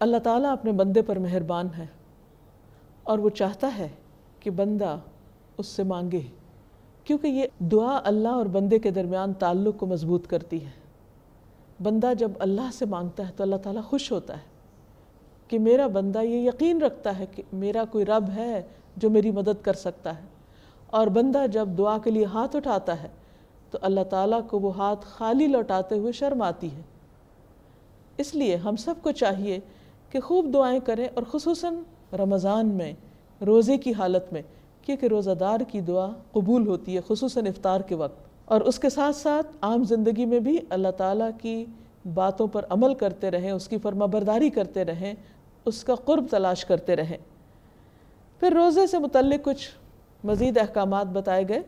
اللہ تعالیٰ اپنے بندے پر مہربان ہے اور وہ چاہتا ہے کہ بندہ اس سے مانگے، کیونکہ یہ دعا اللہ اور بندے کے درمیان تعلق کو مضبوط کرتی ہے۔ بندہ جب اللہ سے مانگتا ہے تو اللہ تعالیٰ خوش ہوتا ہے کہ میرا بندہ یہ یقین رکھتا ہے کہ میرا کوئی رب ہے جو میری مدد کر سکتا ہے، اور بندہ جب دعا کے لیے ہاتھ اٹھاتا ہے تو اللہ تعالیٰ کو وہ ہاتھ خالی لوٹاتے ہوئے شرم آتی ہے۔ اس لیے ہم سب کو چاہیے کہ خوب دعائیں کریں، اور خصوصاً رمضان میں روزے کی حالت میں، کیونکہ روزہ دار کی دعا قبول ہوتی ہے، خصوصاً افطار کے وقت۔ اور اس کے ساتھ ساتھ عام زندگی میں بھی اللہ تعالیٰ کی باتوں پر عمل کرتے رہیں، اس کی فرما برداری کرتے رہیں، اس کا قرب تلاش کرتے رہیں۔ پھر روزے سے متعلق کچھ مزید احکامات بتائے گئے۔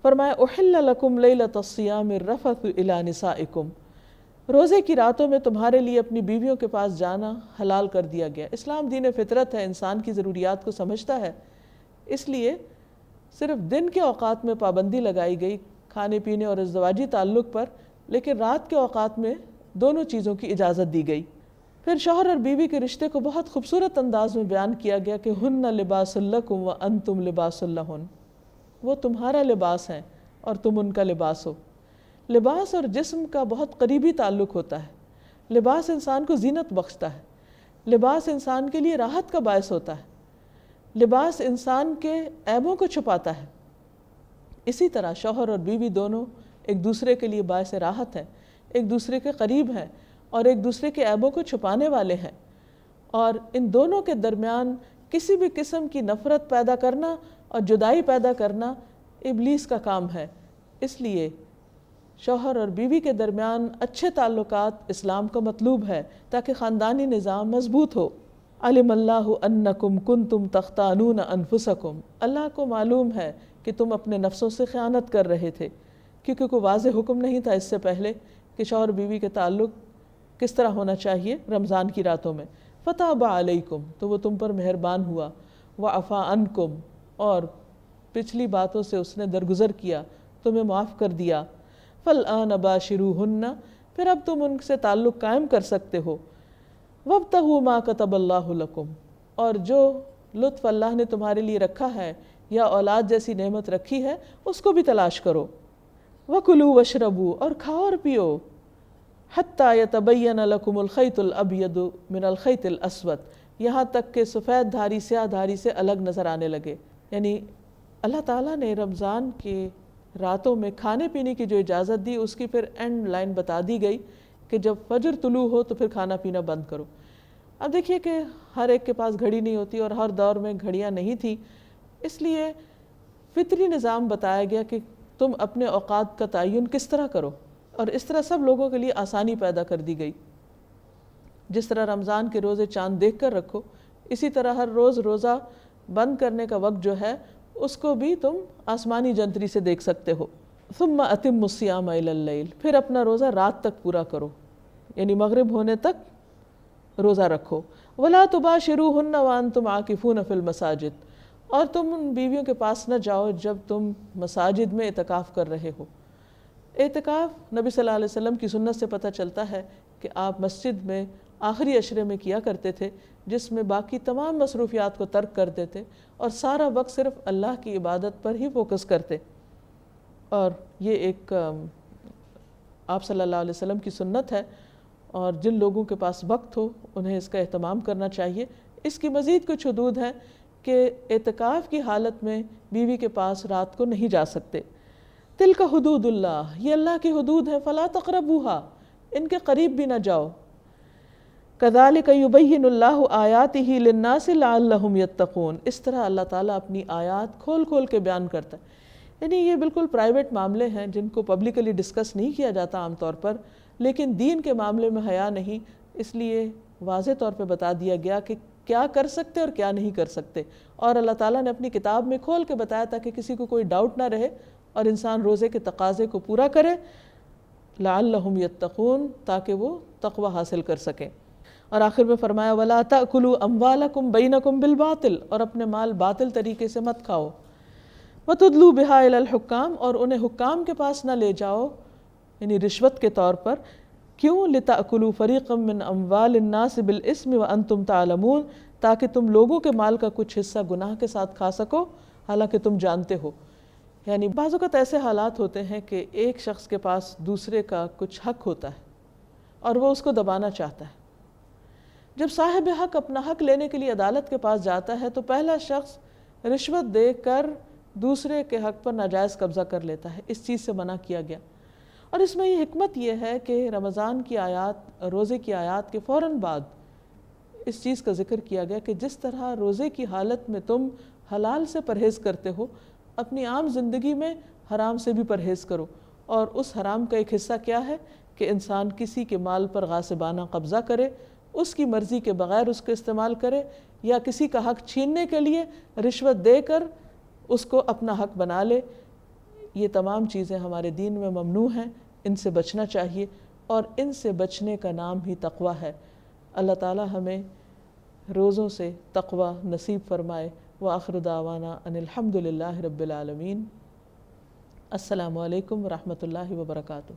فرمایا احل لکم لیلۃ الصیام الرفث الی نسائکم، روزے کی راتوں میں تمہارے لیے اپنی بیویوں کے پاس جانا حلال کر دیا گیا۔ اسلام دین فطرت ہے، انسان کی ضروریات کو سمجھتا ہے، اس لیے صرف دن کے اوقات میں پابندی لگائی گئی کھانے پینے اور ازدواجی تعلق پر، لیکن رات کے اوقات میں دونوں چیزوں کی اجازت دی گئی۔ پھر شوہر اور بیوی کے رشتے کو بہت خوبصورت انداز میں بیان کیا گیا کہ ہن لباس لکم وانتم لباس لہن، وہ تمہارا لباس ہیں اور تم ان کا لباس ہو۔ لباس اور جسم کا بہت قریبی تعلق ہوتا ہے۔ لباس انسان کو زینت بخشتا ہے، لباس انسان کے لیے راحت کا باعث ہوتا ہے، لباس انسان کے عیبوں کو چھپاتا ہے۔ اسی طرح شوہر اور بیوی دونوں ایک دوسرے کے لیے باعث راحت ہیں، ایک دوسرے کے قریب ہیں اور ایک دوسرے کے عیبوں کو چھپانے والے ہیں، اور ان دونوں کے درمیان کسی بھی قسم کی نفرت پیدا کرنا اور جدائی پیدا کرنا ابلیس کا کام ہے۔ اس لیے شوہر اور بیوی کے درمیان اچھے تعلقات اسلام کو مطلوب ہے تاکہ خاندانی نظام مضبوط ہو۔ علم اللہ انکم کنتم تختانون انفسکم، اللہ کو معلوم ہے کہ تم اپنے نفسوں سے خیانت کر رہے تھے، کیونکہ کوئی واضح حکم نہیں تھا اس سے پہلے کہ شوہر بیوی کے تعلق کس طرح ہونا چاہیے رمضان کی راتوں میں۔ فتاب علیکم، تو وہ تم پر مہربان ہوا، وعفا عنکم، اور پچھلی باتوں سے اس نے درگزر کیا، تمہیں معاف کر دیا۔ فالآن باشروہن، پھر اب تم ان سے تعلق قائم کر سکتے ہو۔ وابتغوا ما کتب اللہ لکم، اور جو لطف اللہ نے تمہارے لیے رکھا ہے یا اولاد جیسی نعمت رکھی ہے اس کو بھی تلاش کرو۔ وکلوا واشربوا، اور کھاؤ اور پیو، حتی یتبین لکم الخیط الابیض من الخیط الاسود، یہاں تک کہ سفید دھاری سیاہ دھاری سے الگ نظر آنے لگے۔ یعنی اللہ تعالیٰ نے رمضان کے راتوں میں کھانے پینے کی جو اجازت دی اس کی پھر اینڈ لائن بتا دی گئی کہ جب فجر طلوع ہو تو پھر کھانا پینا بند کرو۔ اب دیکھیے کہ ہر ایک کے پاس گھڑی نہیں ہوتی اور ہر دور میں گھڑیاں نہیں تھیں، اس لیے فطری نظام بتایا گیا کہ تم اپنے اوقات کا تعین کس طرح کرو، اور اس طرح سب لوگوں کے لیے آسانی پیدا کر دی گئی۔ جس طرح رمضان کے روزے چاند دیکھ کر رکھو، اسی طرح ہر روز روزہ بند کرنے کا وقت جو ہے اس کو بھی تم آسمانی جنتری سے دیکھ سکتے ہو۔ ثم اتموا الصیام الی اللیل، پھر اپنا روزہ رات تک پورا کرو، یعنی مغرب ہونے تک روزہ رکھو۔ ولا تباشروہن وانتم عاکفون فی المساجد، اور تم ان بیویوں کے پاس نہ جاؤ جب تم مساجد میں اعتکاف کر رہے ہو۔ اعتکاف نبی صلی اللہ علیہ وسلم کی سنت سے پتہ چلتا ہے کہ آپ مسجد میں آخری عشرے میں کیا کرتے تھے، جس میں باقی تمام مصروفیات کو ترک کر دیتے اور سارا وقت صرف اللہ کی عبادت پر ہی فوکس کرتے۔ اور یہ ایک آپ صلی اللہ علیہ وسلم کی سنت ہے، اور جن لوگوں کے پاس وقت ہو انہیں اس کا اہتمام کرنا چاہیے۔ اس کی مزید کچھ حدود ہیں کہ اعتکاف کی حالت میں بیوی کے پاس رات کو نہیں جا سکتے۔ تلک حدود اللہ، یہ اللہ کی حدود ہیں، فلا تقربوہا، ان کے قریب بھی نہ جاؤ۔ کذالک یبین اللہ آیاتہ للناس لعلہم یتقون، اس طرح اللہ تعالیٰ اپنی آیات کھول کھول کے بیان کرتا ہے۔ یعنی یہ بالکل پرائیویٹ معاملے ہیں جن کو پبلکلی ڈسکس نہیں کیا جاتا عام طور پر، لیکن دین کے معاملے میں حیا نہیں، اس لیے واضح طور پہ بتا دیا گیا کہ کیا کر سکتے اور کیا نہیں کر سکتے، اور اللہ تعالیٰ نے اپنی کتاب میں کھول کے بتایا تاکہ کسی کو کوئی ڈاؤٹ نہ رہے اور انسان روزے کے تقاضے کو پورا کرے، لعلہم یتقون، تاکہ وہ تقوی حاصل کر سکیں۔ اور آخر میں فرمایا وَلَا تَأْكُلُوا أَمْوَالَكُمْ بَيْنَكُمْ بِالْبَاطِلِ، اور اپنے مال باطل طریقے سے مت کھاؤ۔ وَتُدْلُوا بِهَا إِلَى الْحُكَّامِ، اور انہیں حکام کے پاس نہ لے جاؤ، یعنی رشوت کے طور پر، کیوں؟ لتأکلوا فریقا من اموال الناس بالاسم وانتم تعلمون، تاکہ تم لوگوں کے مال کا کچھ حصہ گناہ کے ساتھ کھا سکو حالانکہ تم جانتے ہو۔ یعنی بعض اوقات ایسے حالات ہوتے ہیں کہ ایک شخص کے پاس دوسرے کا کچھ حق ہوتا ہے اور وہ اس کو دبانا چاہتا ہے۔ جب صاحب حق اپنا حق لینے کے لیے عدالت کے پاس جاتا ہے تو پہلا شخص رشوت دے کر دوسرے کے حق پر ناجائز قبضہ کر لیتا ہے۔ اس چیز سے منع کیا گیا، اور اس میں یہ حکمت یہ ہے کہ رمضان کی آیات، روزے کی آیات کے فوراً بعد اس چیز کا ذکر کیا گیا کہ جس طرح روزے کی حالت میں تم حلال سے پرہیز کرتے ہو، اپنی عام زندگی میں حرام سے بھی پرہیز کرو۔ اور اس حرام کا ایک حصہ کیا ہے کہ انسان کسی کے مال پر غاصبانہ قبضہ کرے، اس کی مرضی کے بغیر اس کو استعمال کرے، یا کسی کا حق چھیننے کے لیے رشوت دے کر اس کو اپنا حق بنا لے۔ یہ تمام چیزیں ہمارے دین میں ممنوع ہیں، ان سے بچنا چاہیے، اور ان سے بچنے کا نام ہی تقویٰ ہے۔ اللہ تعالی ہمیں روزوں سے تقویٰ نصیب فرمائے۔ وآخر دعوانا ان الحمد للہ رب العالمین۔ السلام علیکم ورحمۃ اللہ وبرکاتہ۔